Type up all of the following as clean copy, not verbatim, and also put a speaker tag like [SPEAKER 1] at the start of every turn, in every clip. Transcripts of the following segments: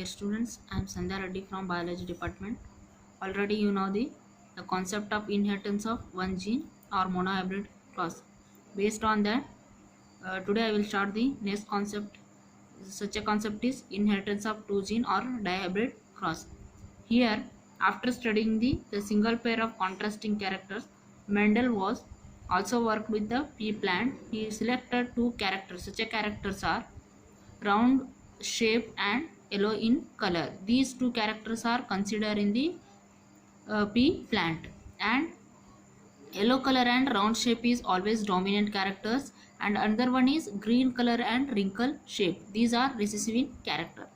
[SPEAKER 1] students, I am Sandhya Reddy from Biology Department. Already you know the concept of inheritance of one gene or monohybrid cross. Based on that, today I will start the next concept. Such a concept is inheritance of two gene or dihybrid cross. Here, after studying the single pair of contrasting characters, Mendel was also worked with the pea plant. He selected two characters. Such a characters are round shape and yellow in color. These two characters are considered in the pea plant, and yellow color and round shape is always dominant characters, and another one is green color and wrinkle shape. These are recessive in character.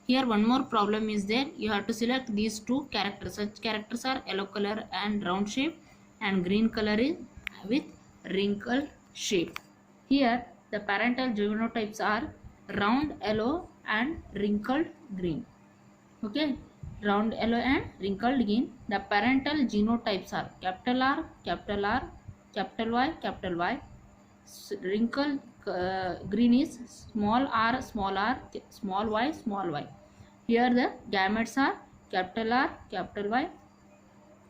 [SPEAKER 1] Here one more problem is there. You have to select these two characters. Such characters are yellow color and round shape, and green color is with wrinkle shape. Here the parental genotypes are round yellow and wrinkled green. Okay, round yellow and wrinkled green. The parental genotypes are capital R, capital R, capital Y, capital Y. Wrinkled green is small r, small y, small y. Here the gametes are capital R, capital Y,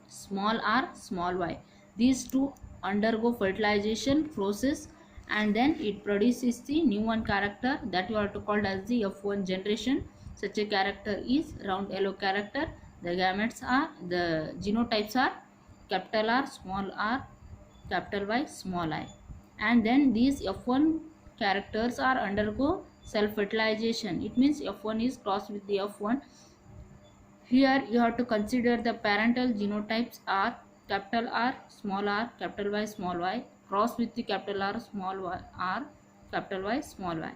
[SPEAKER 1] small r, small y. These two undergo fertilization process, and then it produces the new one character that you have to call as the F1 generation. Such a character is round yellow character. The gametes are, the genotypes are capital R, small r, capital Y, small I. And then these F1 characters are undergo self fertilization. It means F1 is crossed with the F1. Here you have to consider the parental genotypes are capital R, capital Y, small y, cross with the capital R, small y, R, capital Y, small y.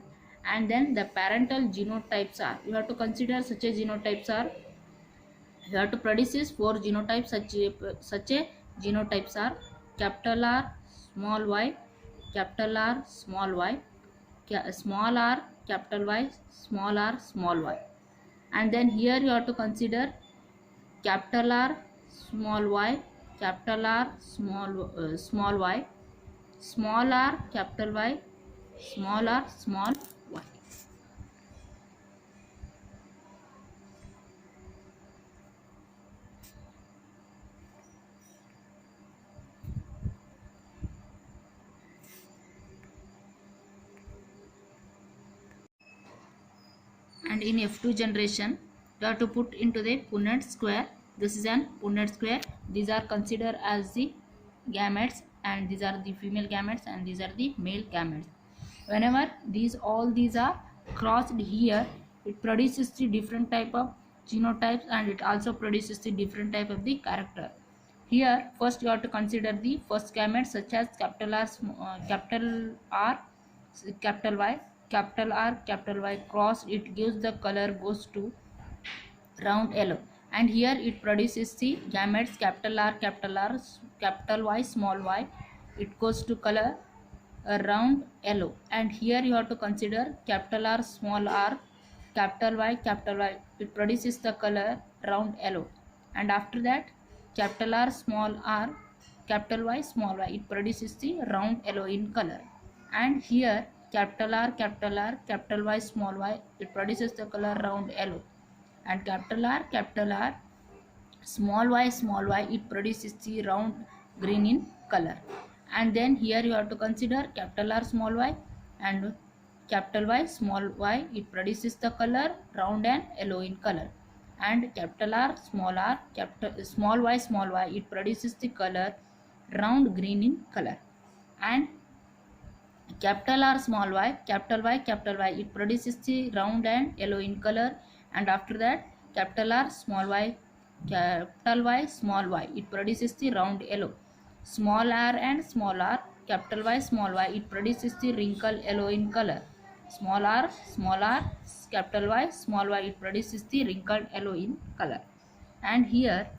[SPEAKER 1] And then the parental genotypes are, you have to consider such a genotypes are, you have to produce four genotypes. Such a genotypes are capital R, small y, capital R, small y, small r, capital Y, small r, small y. And then here you have to consider capital R, small y, capital R, small y, small r, capital Y, small r, small y. And in F2 generation, you have to put into the Punnett square. This is an Punnett square. These are considered as the gametes, and these are the female gametes, and these are the male gametes. Whenever all these are crossed here, it produces the different type of genotypes, and it also produces the different type of the character. Here first you have to consider the first gamete, such as capital R, capital Y, capital R, capital Y cross. It gives the color goes to round yellow, and here it produces the gametes capital R, capital Y, small y. It goes to color round yellow, and here you have to consider capital R, small r, capital Y, it produces the color round yellow. And after that capital R, small r, capital Y, small y, it produces the round yellow in color. And here capital R, capital Y, small y, it produces the color round yellow. And capital R, small y, it produces the round green in color. And then here you have to consider capital R, small y, and capital Y, small y, it produces the color round and yellow in color. And capital R, small y, it produces the color round green in color. And capital R, small y, it produces the round and yellow in color. And after that capital R, small y, capital Y, small y, it produces the round yellow. Small r and small r, capital Y, small y, it produces the wrinkle yellow in color. Small r, capital Y, small y, it produces the wrinkled yellow in color. And here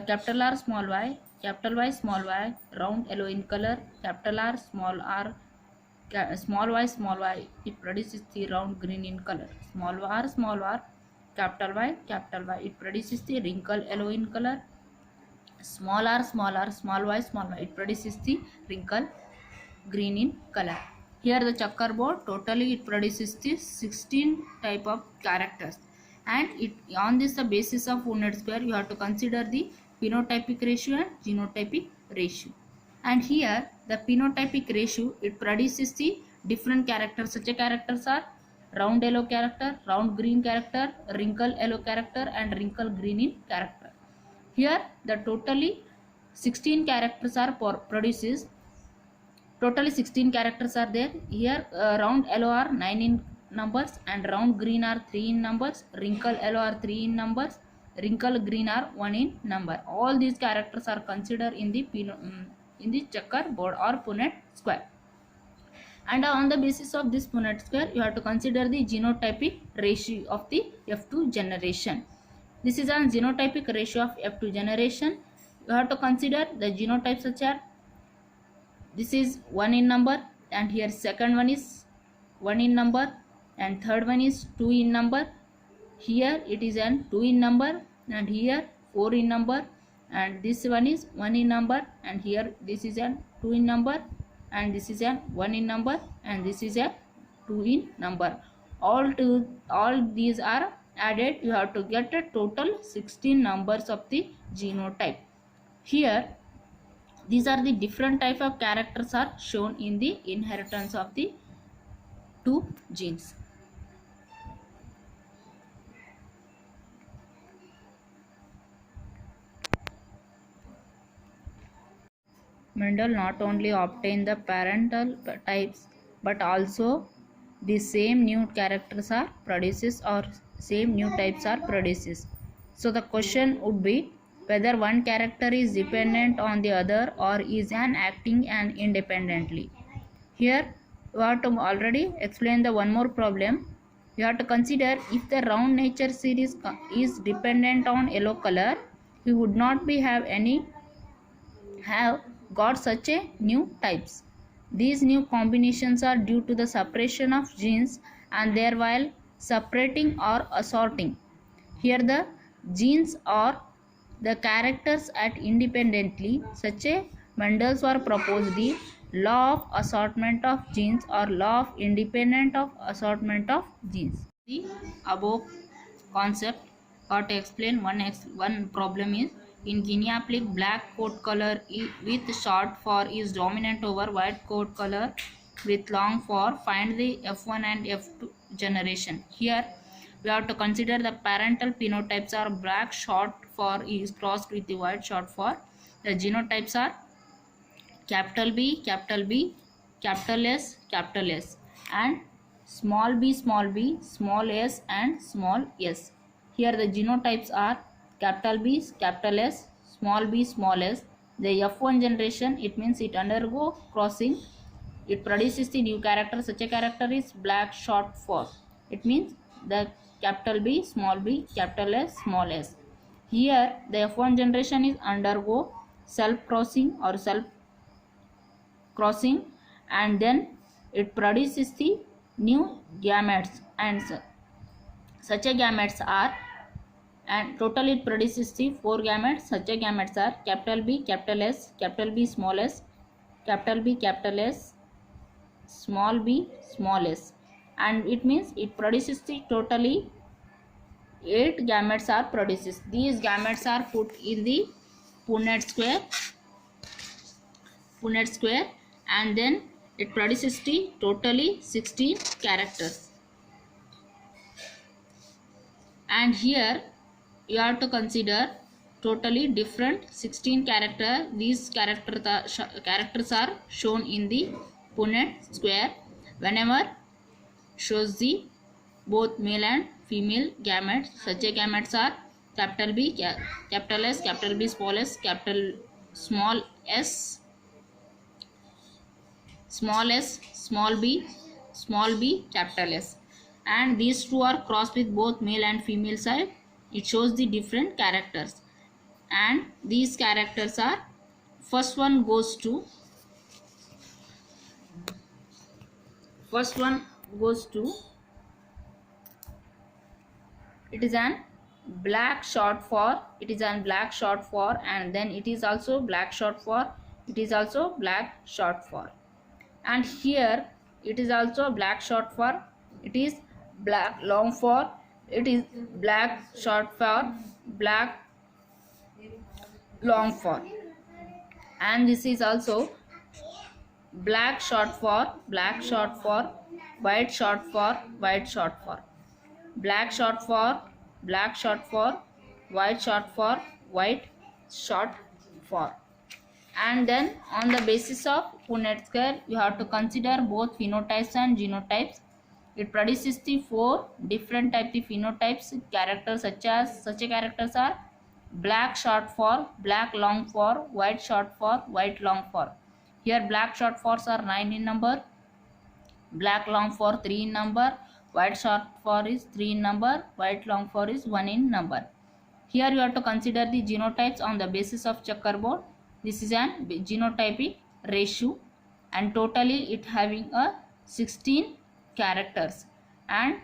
[SPEAKER 1] capital R, small y, capital Y, small y, round yellow in color. Capital R, small y, it produces the round green in color. Small r, capital Y, it produces the wrinkle yellow in color. Small r, small y, it produces the wrinkle green in color. Here the checkerboard, totally it produces the 16 type of characters. and on this the basis of Punnett square you have to consider the phenotypic ratio and genotypic ratio. And here the phenotypic ratio, it produces the different characters. Such a characters are round yellow character, round green character, wrinkle yellow character and wrinkle green in character. Here the totally 16 characters are produces. Totally 16 characters are there. Here round yellow are 9 in numbers and round green are 3 in numbers, wrinkle yellow are 3 in numbers, wrinkle green are 1 in number. All these characters are considered in the checkerboard or Punnett square. And on the basis of this Punnett square you have to consider the genotypic ratio of the F2 generation. This is a genotypic ratio of F2 generation. You have to consider the genotypes such as this is 1 in number, and here second one is 1 in number, and third one is 2 in number. Here it is an 2 in number, and here 4 in number, and this one is 1 in number, and here this is an 2 in number, and this is an 1 in number, and this is a 2 in number. All these are added, you have to get a total 16 numbers of the genotype. Here these are the different type of characters are shown in the inheritance of the two genes. Mendel not only obtained the parental types but also the same new characters are produced or same new types are produced. So the question would be whether one character is dependent on the other or is an acting and independently. Here you have to already explain the one more problem. You have to consider if the round nature series is dependent on yellow color, he would not be have got such a new types. These new combinations are due to the separation of genes and their while separating or assorting. Here the genes are the characters act independently. Such a Mendel's were proposed the law of assortment of genes or law of independent of assortment of genes. The above concept to explain one problem is in Guinea pig black coat color with short fur is dominant over white coat color with long fur. Find the F1 and F2 generation. Here we have to consider the parental phenotypes are black short fur is crossed with the white short fur. The genotypes are capital B, capital S, and small b, small s, and small s. Here the genotypes are capital B, capital S, small b, small s. The F1 generation, it means it undergo crossing. It produces the new character. Such a character is black short fur. It means the capital B, capital S, small s. Here the F1 generation is undergo self crossing or self crossing, and then it produces the new gametes, and such a gametes are, and total it produces the 4 gametes. Such a gametes are capital B, capital S, capital B, small s, capital B, capital S, small b, small s, and it means it produces the totally 8 gametes are produced. These gametes are put in the Punnett square, and then it produces the totally 16 characters. And here you have to consider totally different 16 characters. These characters are shown in the Punnett square whenever shows the both male and female gametes. Such a gametes are capital B, capital S, capital B, small s, capital small s, small s, small b, capital S. And these two are crossed with both male and female side. It shows the different characters, and these characters are, first one goes to it is an black short fur, and then it is also black short fur, and here it is also black short fur, it is black long fur, it is black short for, black long for, and this is also black short for, black short for, white short for, white short for, black short for, black short for, white short for, white short for. And then on the basis of Punnett square, you have to consider both phenotypes and genotypes. It produces the four different types of phenotypes characters, such a characters are black short for, black long for, white short for, white long for. Here black short fors are 9 in number, black long for 3 in number, white short for is 3 in number, white long for is 1 in number. Here you have to consider the genotypes on the basis of checkerboard. This is an genotypic ratio, and totally it having a 16 characters, and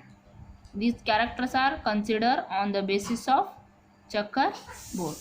[SPEAKER 1] these characters are considered on the basis of checkerboard.